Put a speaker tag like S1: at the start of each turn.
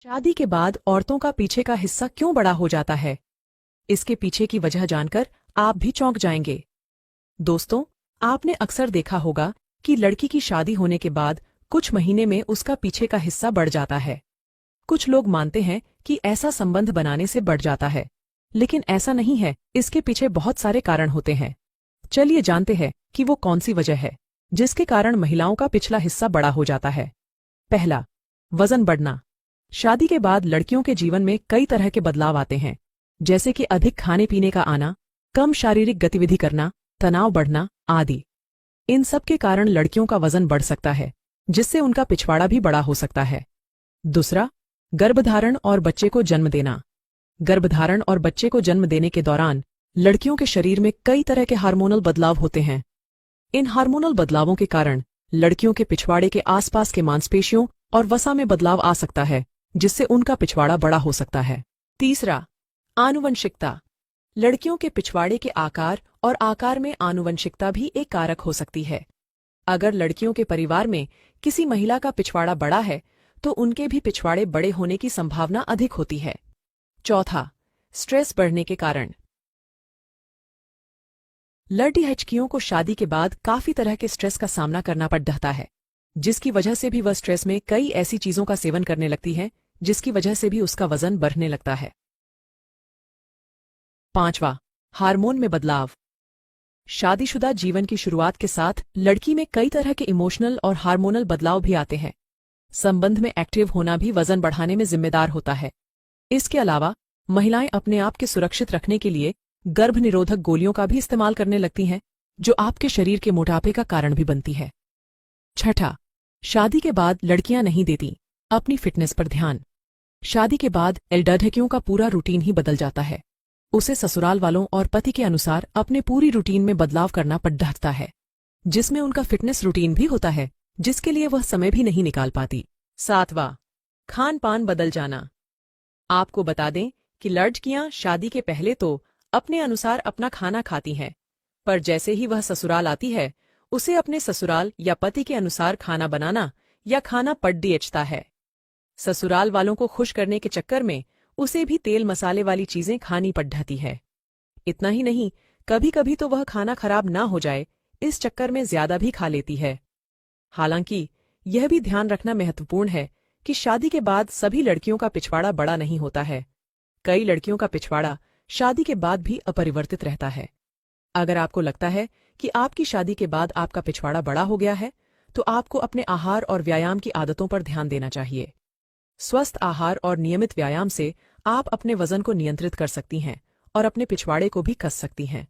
S1: शादी के बाद औरतों का पीछे का हिस्सा क्यों बड़ा हो जाता है? इसके पीछे की वजह जानकर आप भी चौंक जाएंगे। दोस्तों, आपने अक्सर देखा होगा कि लड़की की शादी होने के बाद कुछ महीने में उसका पीछे का हिस्सा बढ़ जाता है। कुछ लोग मानते हैं कि ऐसा संबंध बनाने से बढ़ जाता है, लेकिन ऐसा नहीं है। इसके पीछे बहुत सारे कारण होते हैं। चलिए जानते हैं कि वो कौन सी वजह है जिसके कारण महिलाओं का पिछला हिस्सा बड़ा हो जाता है। पहला, वजन बढ़ना। शादी के बाद लड़कियों के जीवन में कई तरह के बदलाव आते हैं, जैसे कि अधिक खाने पीने का आना, कम शारीरिक गतिविधि करना, तनाव बढ़ना आदि। इन सब के कारण लड़कियों का वजन बढ़ सकता है, जिससे उनका पिछवाड़ा भी बड़ा हो सकता है। दूसरा, गर्भधारण और बच्चे को जन्म देना। गर्भधारण और बच्चे को जन्म देने के दौरान लड़कियों के शरीर में कई तरह के हार्मोनल बदलाव होते हैं। इन हार्मोनल बदलावों के कारण लड़कियों के पिछवाड़े के आसपास के मांसपेशियों और वसा में बदलाव आ सकता है, जिससे उनका पिछवाड़ा बड़ा हो सकता है। तीसरा, आनुवंशिकता। लड़कियों के पिछवाड़े के आकार और आकार में आनुवंशिकता भी एक कारक हो सकती है। अगर लड़कियों के परिवार में किसी महिला का पिछवाड़ा बड़ा है, तो उनके भी पिछवाड़े बड़े होने की संभावना अधिक होती है। चौथा, स्ट्रेस बढ़ने के कारण। लड़कियों को शादी के बाद काफी तरह के स्ट्रेस का सामना करना पड़ता है, जिसकी वजह से भी वह स्ट्रेस में कई ऐसी चीजों का सेवन करने लगती है, जिसकी वजह से भी उसका वजन बढ़ने लगता है। पांचवा, हार्मोन में बदलाव। शादीशुदा जीवन की शुरुआत के साथ लड़की में कई तरह के इमोशनल और हार्मोनल बदलाव भी आते हैं। संबंध में एक्टिव होना भी वजन बढ़ाने में जिम्मेदार होता है। इसके अलावा महिलाएं अपने आप के सुरक्षित रखने के लिए गर्भ निरोधक गोलियों का भी इस्तेमाल करने लगती हैं, जो आपके शरीर के मोटापे का कारण भी बनती है। छठा, शादी के बाद लड़कियां नहीं देती अपनी फिटनेस पर ध्यान। शादी के बाद लड़कियों का पूरा रूटीन ही बदल जाता है। उसे ससुराल वालों और पति के अनुसार अपने पूरी रूटीन में बदलाव करना पड़ता है, जिसमें उनका फिटनेस रूटीन भी होता है, जिसके लिए वह समय भी नहीं निकाल पाती। सातवां, खान पान बदल जाना। आपको बता दें कि लड़कियां शादी के पहले तो अपने अनुसार अपना खाना खाती हैं, पर जैसे ही वह ससुराल आती है, उसे अपने ससुराल या पति के अनुसार खाना बनाना या खाना पड़ता है। ससुराल वालों को खुश करने के चक्कर में उसे भी तेल मसाले वाली चीजें खानी पड़ती है। इतना ही नहीं, कभी कभी तो वह खाना खराब ना हो जाए, इस चक्कर में ज्यादा भी खा लेती है। हालांकि यह भी ध्यान रखना महत्वपूर्ण है कि शादी के बाद सभी लड़कियों का पिछवाड़ा बड़ा नहीं होता है। कई लड़कियों का पिछवाड़ा शादी के बाद भी अपरिवर्तित रहता है। अगर आपको लगता है कि आपकी शादी के बाद आपका पिछवाड़ा बड़ा हो गया है, तो आपको अपने आहार और व्यायाम की आदतों पर ध्यान देना चाहिए। स्वस्थ आहार और नियमित व्यायाम से आप अपने वजन को नियंत्रित कर सकती हैं और अपने पिछवाड़े को भी कस सकती हैं।